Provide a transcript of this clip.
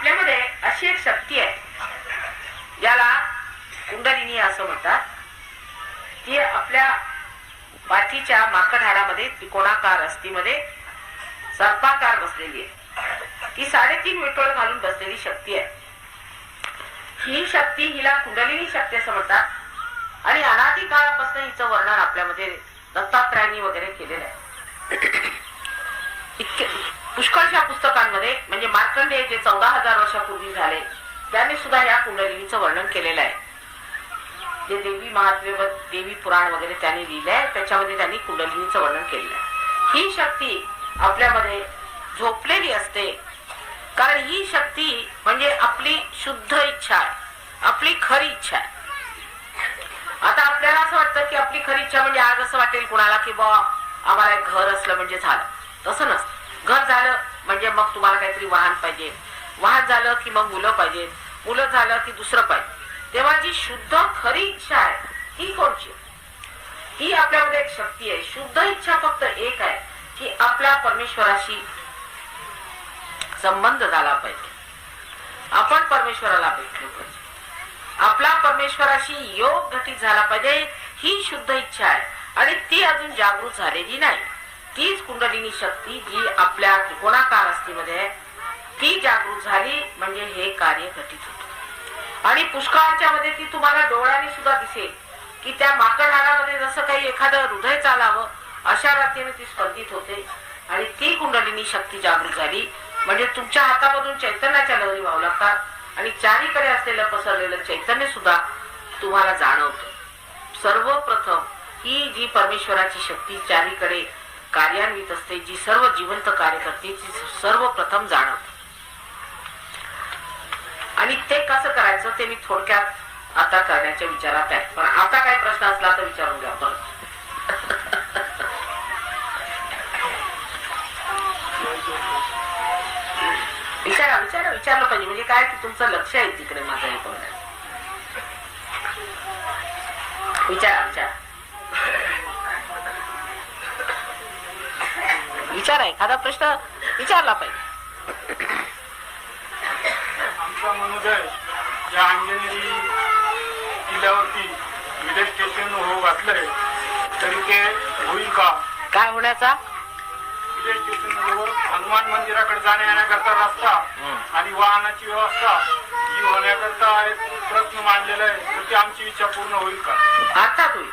आपल्यामध्ये अशी एक शक्ती आहे ज्याला कुंडलिनी असं म्हणतात. ती आपल्या पाठीच्या माकड हाडामध्ये त्रिकोणाकार अस्थिमध्ये सर्पाकार बसलेली आहे. ती 3.5 विठोळ घालून बसलेली शक्ती आहे. ही शक्ती हिला कुंडलिनी शक्ती असं म्हणतात. आणि अनादी काळापासून हिचं वर्णन आपल्यामध्ये दत्तात्रयांनी वगैरे केलेलं आहे. इतके पुष्कळशा पुस्तकांमध्ये म्हणजे मार्कंडेय जे 14,000 वर्षापूर्वी झाले त्यांनी सुद्धा या कुंडलिनीचं वर्णन केलेलं आहे. जे देवी महात्म्य व देवी पुराण वगैरे त्यांनी लिहिलं आहे त्याच्यामध्ये त्यांनी कुंडलिनीचं वर्णन केलेलं आहे. ही शक्ती आपल्यामध्ये झोपलेली असते कारण ही शक्ती म्हणजे आपली शुद्ध इच्छा आहे, आपली खरी इच्छा आहे. आता आपल्याला असं वाटतं की आपली खरी इच्छा म्हणजे आज असं वाटेल कुणाला की बा आम्हाला एक घर असलं म्हणजे झालं. तसं नसतं. घर झालं म्हणजे मग तुम्हाला काहीतरी वाहन पाहिजे, वाहन झालं की मग मुलं पाहिजे, मुलं झालं की दुसरं पाहिजे. तेव्हा जी शुद्ध खरी इच्छा आहे ही कोणची? ही आपल्यामध्ये एक शक्ती आहे. शुद्ध इच्छा फक्त एक आहे की आपला परमेश्वराशी संबंध झाला पाहिजे, आपण परमेश्वराला भेटलो पाहिजे, आपला परमेश्वराशी योग घटित झाला पाहिजे. ही शुद्ध इच्छा आहे आणि ती अजून जागृत झालेली नाही. तीच कुंडलिनी शक्ती जी आपल्या त्रिकोणाकार अस्थिमध्ये आहे ती जागृत झाली म्हणजे हे कार्य घटित होतं. आणि पुष्कळांच्या मध्ये ती तुम्हाला डोळ्याने सुद्धा दिसेल की त्या माकड हाडामध्ये जसं काही एखादं हृदय चालावं अशा रीतीने ती स्पंदित होते. आणि ती कुंडलिनी शक्ती जागृत झाली म्हणजे तुमच्या हातामधून चैतन्याच्या लहरी वाहू लागतात आणि चारीकडे असलेलं पसरलेलं चैतन्य सुद्धा तुम्हाला जाणवतं. सर्वप्रथम ही जी परमेश्वराची शक्ती चारीकडे कार्यान्वित असते, जी सर्व जिवंत कार्य करते, ती सर्वप्रथम जाणवते. आणि ते कसं करायचं ते मी थोडक्यात आता करण्याच्या विचारात आहे. पण आता काय प्रश्न असला तर विचारून घ्या. पण विचारलं पाहिजे म्हणजे काय की तुमचं लक्ष आहे तिकडे. माझं हे पण विचारा एखादा प्रश्न विचारला पाहिजे. आमचा मनोदय या अंजनेरी किल्ल्यावरती विलेज स्टेशन हो घातलंय तरी ते होईल का? काय होण्याचा? विलेज स्टेशन बरोबर हनुमान मंदिराकडे जाण्या येण्याकरता रस्ता आणि वाहनाची व्यवस्था ही होण्याकरता एक प्रश्न मांडलेला आहे तर ती आमची इच्छा पूर्ण होईल का? अर्थात होईल.